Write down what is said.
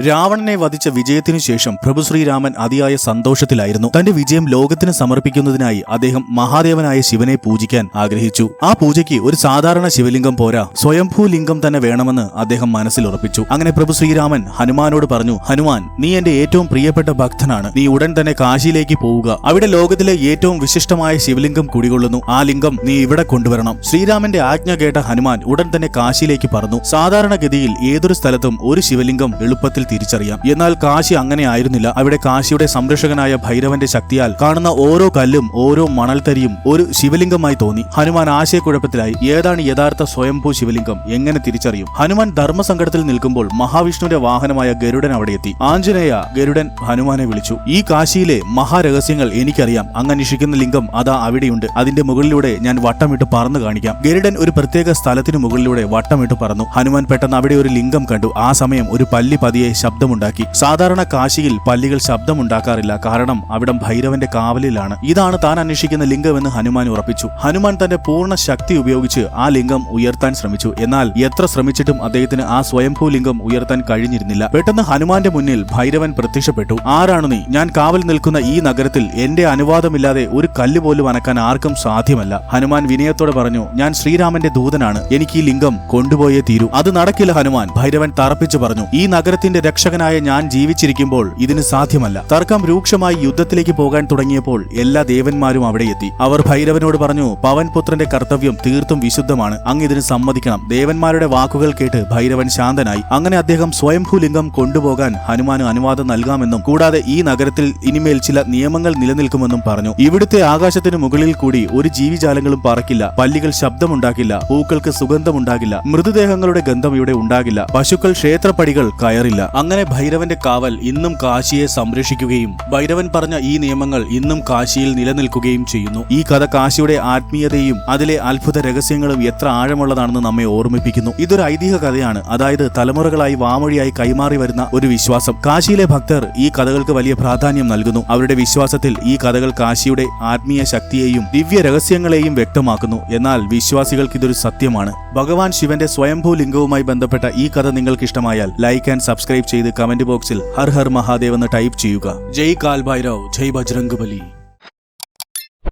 രാവണനെ വധിച്ച വിജയത്തിനു ശേഷം പ്രഭു ശ്രീരാമൻ അതിയായ സന്തോഷത്തിലായിരുന്നു. തന്റെ വിജയം ലോകത്തിന് സമർപ്പിക്കുന്നതിനായി അദ്ദേഹം മഹാദേവനായ ശിവനെ പൂജിക്കാൻ ആഗ്രഹിച്ചു. ആ പൂജയ്ക്ക് ഒരു സാധാരണ ശിവലിംഗം പോരാ, സ്വയംഭൂ ലിംഗം തന്നെ വേണമെന്ന് അദ്ദേഹം മനസ്സിൽ ഉറപ്പിച്ചു. അങ്ങനെ പ്രഭു ശ്രീരാമൻ ഹനുമാനോട് പറഞ്ഞു, ഹനുമാൻ, നീ എന്റെ ഏറ്റവും പ്രിയപ്പെട്ട ഭക്തനാണ്. നീ ഉടൻ തന്നെ കാശിയിലേക്ക് പോവുക. അവിടെ ലോകത്തിലെ ഏറ്റവും വിശിഷ്ടമായ ശിവലിംഗം കുടികൊള്ളുന്നു. ആ ലിംഗം നീ ഇവിടെ കൊണ്ടുവരണം. ശ്രീരാമന്റെ ആജ്ഞ കേട്ട ഹനുമാൻ ഉടൻ തന്നെ കാശിയിലേക്ക് പറന്നു. സാധാരണഗതിയിൽ ഏതൊരു സ്ഥലത്തും ഒരു ശിവലിംഗം എളുപ്പത്തിൽ തിരിച്ചറിയാം. എന്നാൽ കാശി അങ്ങനെ ആയിരുന്നില്ല. അവിടെ കാശിയുടെ സംരക്ഷകനായ ഭൈരവന്റെ ശക്തിയാൽ കാണുന്ന ഓരോ കല്ലും ഓരോ മണൽത്തരിയും ഒരു ശിവലിംഗമായി തോന്നി. ഹനുമാൻ ആശയക്കുഴപ്പത്തിലായി. ഏതാണ് യഥാർത്ഥ സ്വയംഭൂ ശിവലിംഗം? എങ്ങനെ തിരിച്ചറിയും? ഹനുമാൻ ധർമ്മസങ്കടത്തിൽ നിൽക്കുമ്പോൾ മഹാവിഷ്ണുവിന്റെ വാഹനമായ ഗരുഡൻ അവിടെ എത്തി. ആഞ്ജനേയ, ഗരുഡൻ ഹനുമാനെ വിളിച്ചു. ഈ കാശിയിലെ മഹാരഹസ്യങ്ങൾ എനിക്കറിയാം. അങ്ങ് അന്വേഷിക്കുന്ന ലിംഗം അതാ അവിടെയുണ്ട്. അതിന്റെ മുകളിലൂടെ ഞാൻ വട്ടമിട്ട് പറന്നു കാണിക്കാം. ഗരുഡൻ ഒരു പ്രത്യേക സ്ഥലത്തിനു മുകളിലൂടെ വട്ടമിട്ട് പറന്നു. ഹനുമാൻ പെട്ടെന്ന് അവിടെ ഒരു ലിംഗം കണ്ടു. ആ സമയം ഒരു പല്ലി പതിയെ ശബ്ദമുണ്ടാക്കി. സാധാരണ കാശിയിൽ പല്ലികൾ ശബ്ദമുണ്ടാക്കാറില്ല, കാരണം അവിടം ഭൈരവന്റെ കാവലിലാണ്. ഇതാണ് താൻ അന്വേഷിക്കുന്ന ലിംഗമെന്ന് ഹനുമാൻ ഉറപ്പിച്ചു. ഹനുമാൻ തന്റെ പൂർണ്ണ ശക്തി ഉപയോഗിച്ച് ആ ലിംഗം ഉയർത്താൻ ശ്രമിച്ചു. എന്നാൽ എത്ര ശ്രമിച്ചിട്ടും അദ്ദേഹത്തിന് ആ സ്വയംഭൂ ലിംഗം ഉയർത്താൻ കഴിഞ്ഞിരുന്നില്ല. പെട്ടെന്ന് ഹനുമാന്റെ മുന്നിൽ ഭൈരവൻ പ്രത്യക്ഷപ്പെട്ടു. ആരാണ് നീ? ഞാൻ കാവൽ നിൽക്കുന്ന ഈ നഗരത്തിൽ എന്റെ അനുവാദമില്ലാതെ ഒരു കല്ല് പോലും അനക്കാൻ ആർക്കും സാധ്യമല്ല. ഹനുമാൻ വിനയത്തോടെ പറഞ്ഞു, ഞാൻ ശ്രീരാമന്റെ ദൂതനാണ്. എനിക്ക് ഈ ലിംഗം കൊണ്ടുപോയേ തീരൂ. അത് നടക്കില്ല ഹനുമാൻ, ഭൈരവൻ തറപ്പിച്ചു പറഞ്ഞു. ഈ നഗരത്തിന്റെ രക്ഷകനായ ഞാൻ ജീവിച്ചിരിക്കുമ്പോൾ ഇതിന് സാധ്യമല്ല. തർക്കം രൂക്ഷമായി യുദ്ധത്തിലേക്ക് പോകാൻ തുടങ്ങിയപ്പോൾ എല്ലാ ദേവന്മാരും അവിടെ എത്തി. അവർ ഭൈരവനോട് പറഞ്ഞു, പവൻപുത്രന്റെ കർത്തവ്യം തീർത്തും വിശുദ്ധമാണ്. അങ്ങ് ഇതിന് സമ്മതിക്കണം. ദേവന്മാരുടെ വാക്കുകൾ കേട്ട് ഭൈരവൻ ശാന്തനായി. അങ്ങനെ അദ്ദേഹം സ്വയംഭൂ ലിംഗം കൊണ്ടുപോകാൻ ഹനുമാന് അനുവാദം നൽകാമെന്നും കൂടാതെ ഈ നഗരത്തിൽ ഇനിമേൽ ചില നിയമങ്ങൾ നിലനിൽക്കുമെന്നും പറഞ്ഞു. ഇവിടുത്തെ ആകാശത്തിന് മുകളിൽ കൂടി ഒരു ജീവിജാലങ്ങളും പറക്കില്ല. പല്ലികൾ ശബ്ദമുണ്ടാക്കില്ല. പൂക്കൾക്ക് സുഗന്ധമുണ്ടാകില്ല. മൃതദേഹങ്ങളുടെ ഗന്ധം ഇവിടെ ഉണ്ടാകില്ല. പശുക്കൾ ക്ഷേത്രപ്പടികൾ കയറില്ല. അങ്ങനെ ഭൈരവന്റെ കാവൽ ഇന്നും കാശിയെ സംരക്ഷിക്കുകയും ഭൈരവൻ പറഞ്ഞ ഈ നിയമങ്ങൾ ഇന്നും കാശിയിൽ നിലനിൽക്കുകയും ചെയ്യുന്നു. ഈ കഥ കാശിയുടെ ആത്മീയതയും അതിലെ അത്ഭുത രഹസ്യങ്ങളും എത്ര ആഴമുള്ളതാണെന്ന് നമ്മെ ഓർമ്മിപ്പിക്കുന്നു. ഇതൊരു ഐതിഹ്യ കഥയാണ്, അതായത് തലമുറകളായി വാമൊഴിയായി കൈമാറി വരുന്ന ഒരു വിശ്വാസം. കാശിയിലെ ഭക്തർ ഈ കഥകൾക്ക് വലിയ പ്രാധാന്യം നൽകുന്നു. അവരുടെ വിശ്വാസത്തിൽ ഈ കഥകൾ കാശിയുടെ ആത്മീയ ശക്തിയെയും ദിവ്യ രഹസ്യങ്ങളെയും വ്യക്തമാക്കുന്നു. എന്നാൽ വിശ്വാസികൾക്ക് ഇതൊരു സത്യമാണ്. ഭഗവാൻ ശിവന്റെ സ്വയംഭൂ ലിംഗവുമായി ബന്ധപ്പെട്ട ഈ കഥ നിങ്ങൾക്ക് ഇഷ്ടമായാൽ ലൈക്ക് ആൻഡ് സബ്സ്ക്രൈബ് ചെയ്ത് കമന്റ് ബോക്സിൽ ഹർ ഹർ മഹാദേവ് എന്ന് ടൈപ്പ് ചെയ്യുക. ജയ് കാൽ ഭൈരവ്, ജയ് ബജ്രംഗ് ബലി.